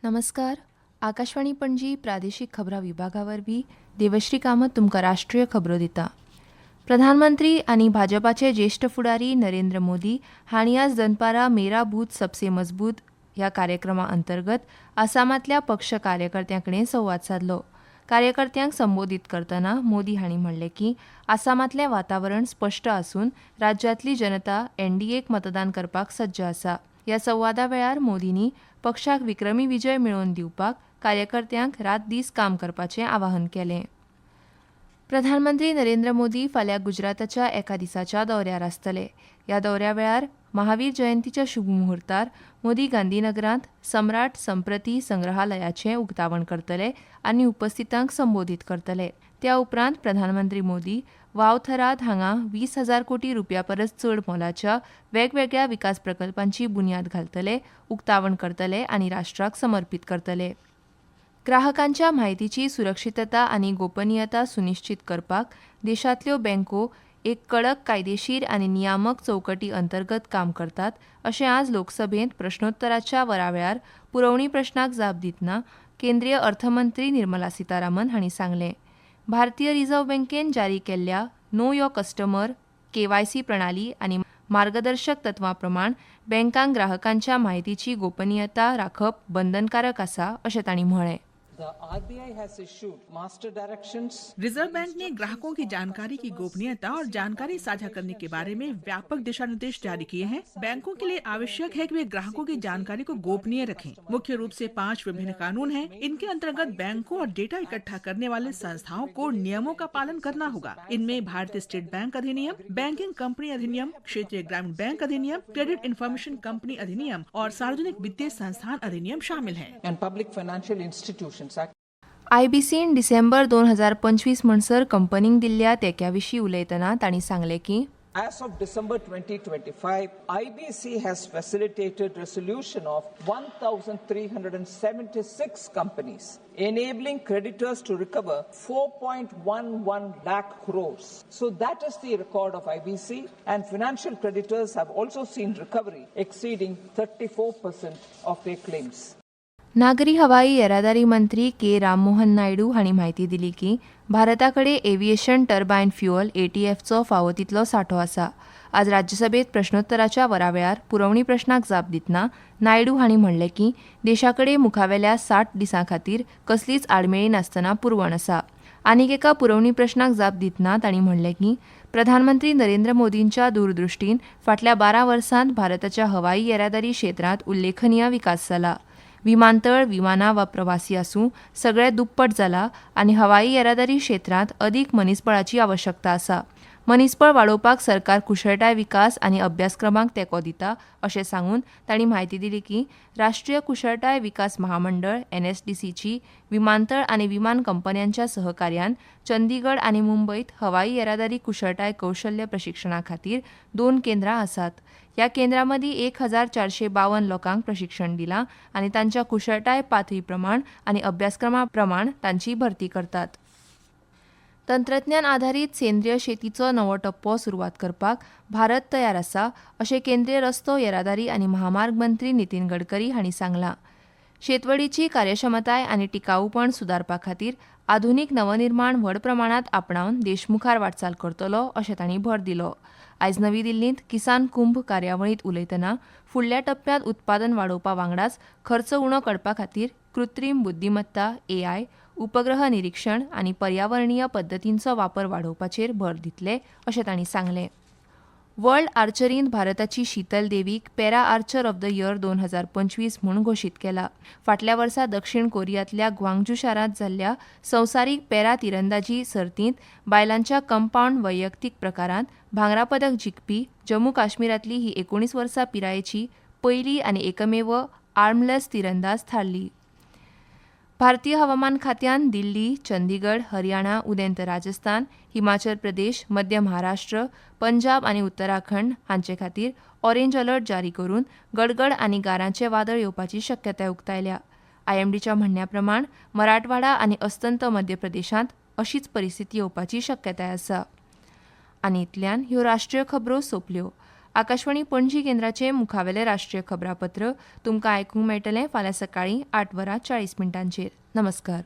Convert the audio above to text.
नमस्कार. आकाशवाणी पणजी प्रादेशीक खबरां विभागावरवीं देवश्री कामत तुमकां राष्ट्रीय खबरो दिता. प्रधानमंत्री आनी भाजपाचे ज्येष्ठ फुडारी नरेंद्र मोदी हांणी आज दनपारां मेरा बूथ सबसे मजबूत ह्या कार्यक्रमा अंतर्गत आसामांतल्या पक्ष कार्यकर्त्यां कडेन संवाद साधलो. कार्यकर्त्यांक संबोधीत करतना मोदी हांणी म्हणलें की आसामांतलें वातावरण स्पश्ट आसून राज्यांतली जनता एनडीएक मतदान करपाक सज्ज आसा. ह्या संवादा वेळार मोदींनी पक्षाक विक्रमी विजय मेळोवन दिवपाक कार्यकर्त्यांक रात दीस काम करपाचें आवाहन केलें. प्रधानमंत्री नरेंद्र मोदी फाल्यां गुजराताच्या एका दिसाच्या दौऱ्यार आसतले. ह्या दौऱ्या वेळार महावीर जयंतीच्या शुभ मुहूर्तार मोदी गांधीनगरांत सम्राट संप्रती संग्रहालयाचें उक्तावण करतले आनी उपस्थितांक संबोधीत करतले. त्या उपरांत प्रधानमंत्री मोदी वावथराद हांगा 20,000 कोटी रुपया परस चड मोलाच्या वेगवेगळ्या विकास प्रकल्पांची बुन्याद घालतले, उक्तावण करतले आनी राष्ट्राक समर्पीत करतले. ग्राहकांच्या म्हायतीची सुरक्षितता आनी गोपनीयता सुनिश्चित करपाक देशांतल्यो बँको एक कडक कायदेशीर आनी नियामक चौकटी अंतर्गत काम करतात अशें आज लोकसभेंत प्रश्नोत्तराच्या वरावेळार पुरवणी प्रश्नाक जाप दितना केंद्रीय अर्थमंत्री निर्मला सीतारामन हांणी सांगलें. भारतीय रिझर्व्ह बँकेन जारी केल्ल्या नो योर कस्टमर KYC प्रणाली आनी मार्गदर्शक तत्वां प्रमाण बँकांक ग्राहकांच्या म्हायतीची गोपनीयता राखप बंधनकारक आसा अशें तांणी म्हळें. रिजर्व बैंक ने ग्राहकों की जानकारी की गोपनीयता और जानकारी साझा करने के बारे में व्यापक दिशा निर्देश जारी किए हैं. बैंकों के लिए आवश्यक है कि वे ग्राहकों की जानकारी को गोपनीय रखें. मुख्य रूप से 5 विभिन्न कानून हैं. इनके अंतर्गत बैंकों और डेटा इकट्ठा करने वाले संस्थाओं को नियमों का पालन करना होगा. इनमें भारतीय स्टेट बैंक अधिनियम, बैंकिंग कंपनी अधिनियम, क्षेत्रीय ग्रामीण बैंक अधिनियम, क्रेडिट इन्फॉर्मेशन कंपनी अधिनियम और सार्वजनिक वित्तीय संस्थान अधिनियम शामिल हैं. IBCन डिसेंबर 2025 म्हणसर कंपनीक दिल्ल्या तेक्या विशीं उलयतना तांणी सांगलें की As of December 2025, IBC has facilitated resolution of 1,376 companies, enabling creditors to recover 4.11 lakh crores. So that is the record of IBC, and financial creditors have also seen recovery exceeding 34% of their claims. नागरी हवाई येरादारी मंत्री के राममोहन नायडू हांणी म्हायती दिली की भारता कडेन एव्हिएशन टर्बायन फ्युअल ATFचो फावो तितलो सांठो आसा. आज राज्यसभेत प्रश्नोत्तराच्या वरावेळार पुरवणी प्रश्नाक जाप दितना नायडू हांणी म्हणलें की देशा कडेन मुखावेल्या 60 दिसां खातीर कसलीच आडमेळी नासतना पुरवण आसा. आनीक एका पुरवणी प्रश्नाक जाप दितना तांणी म्हणलें की प्रधानमंत्री नरेंद्र मोदींच्या दूरदृश्टीन फाटल्या 12 वर्सांत भारताच्या हवाई येरादारी क्षेत्रांत उल्लेखनीय विकास जाला. विमानतळ, विमानां वा प्रवासी आसूं सगळें दुप्पट जाला आनी हवाई येरादारी क्षेत्रांत अदीक मनीसबळाची आवश्यकता आसा. मनीसबळ वाडोवपाक सरकार कुशळटाय विकास आनी अभ्यासक्रमांक तेंको दिता अशें सांगून तांणी म्हायती दिली की राष्ट्रीय कुशळटाय विकास महामंडळ NSDCची विमानतळ आनी विमान कंपन्यांच्या सहकार्यान चंदीगड आनी मुंबयत हवाई येरादारी कुशळटाय कौशल्य प्रशिक्षणा खातीर 2 केंद्रां आसात. ह्या केंद्रां मदीं 1,452 लोकांक प्रशिक्षण दिलां आनी तांच्या कुशळटाय पातळी प्रमाण आनी अभ्यासक्रमा प्रमाण तांची भरती करतात. तंत्रज्ञान आधारीत सेंद्रीय शेतीचो नवो टप्पो सुरवात करपाक भारत तयार आसा अशें केंद्रीय रस्तो येरादारी आनी महामार्ग मंत्री नितीन गडकरी हांणी सांगलां. शेतवडीची कार्यक्षमताय आनी टिकाऊपण सुदारपा खातीर आधुनीक नवनिर्माण व्हड प्रमाणांत आपणावन देश मुखार वाटचाल करतलो अशें तांणी भर दिलो. आयज नवी दिल्लींत किसान कुंभ कार्यावळींत उलयतना फुडल्या टप्प्यांत उत्पादन वाडोवपा वांगडाच खर्च उणो करपा खातीर कृत्रीम बुद्दीमत्ता AI, उपग्रह निरीक्षण आनी पर्यावरणीय पद्दतींचो वापर वाडोवपाचेर भर दितले अशें तांणी सांगलें. वर्ल्ड आर्चरींत भारताची शीतल देवीक para Archer of the year 2025 म्हूण घोशीत केला. फाटल्या वर्सा दक्षिण कोरियांतल्या ग्वांगजू शारांत जाल्ल्या संवसारीक पॅरा तिरंदाजी सर्तींत बायलांच्या कंपाऊंड वैयक्तीक प्रकारांत भांगरा पदक जिखपी जम्मू काश्मीरांतली ही 19 वर्सां पिरायेची पयली आनी एकमेव आर्मलेस तिरंदाज थारली. भारतीय हवामान खात्यान दिल्ली, चंदीगड, हरियाणा, उदेंत राजस्थान, हिमाचल प्रदेश, मध्य महाराष्ट्र, पंजाब आनी उत्तराखंड हांचे खातीर ऑरेंज अलर्ट जारी करून गडगड आनी गारांचे वादळ येवपाची शक्यताय उक्तायल्या. IMDच्या म्हणण्या प्रमाण मराठवाडा आनी अस्तंत मध्य प्रदेशांत अशीच परिस्थिती येवपाची शक्यताय आसा. आनी इतल्यान ह्यो राष्ट्रीय खबरो सोंपल्यो. आकाशवाणी पणजी केंद्राचे मुखावेले राष्ट्रीय खबरापत्र तुमकां आयकूंक मेळटलें फाल्यां सकाळीं 8:40 नमस्कार.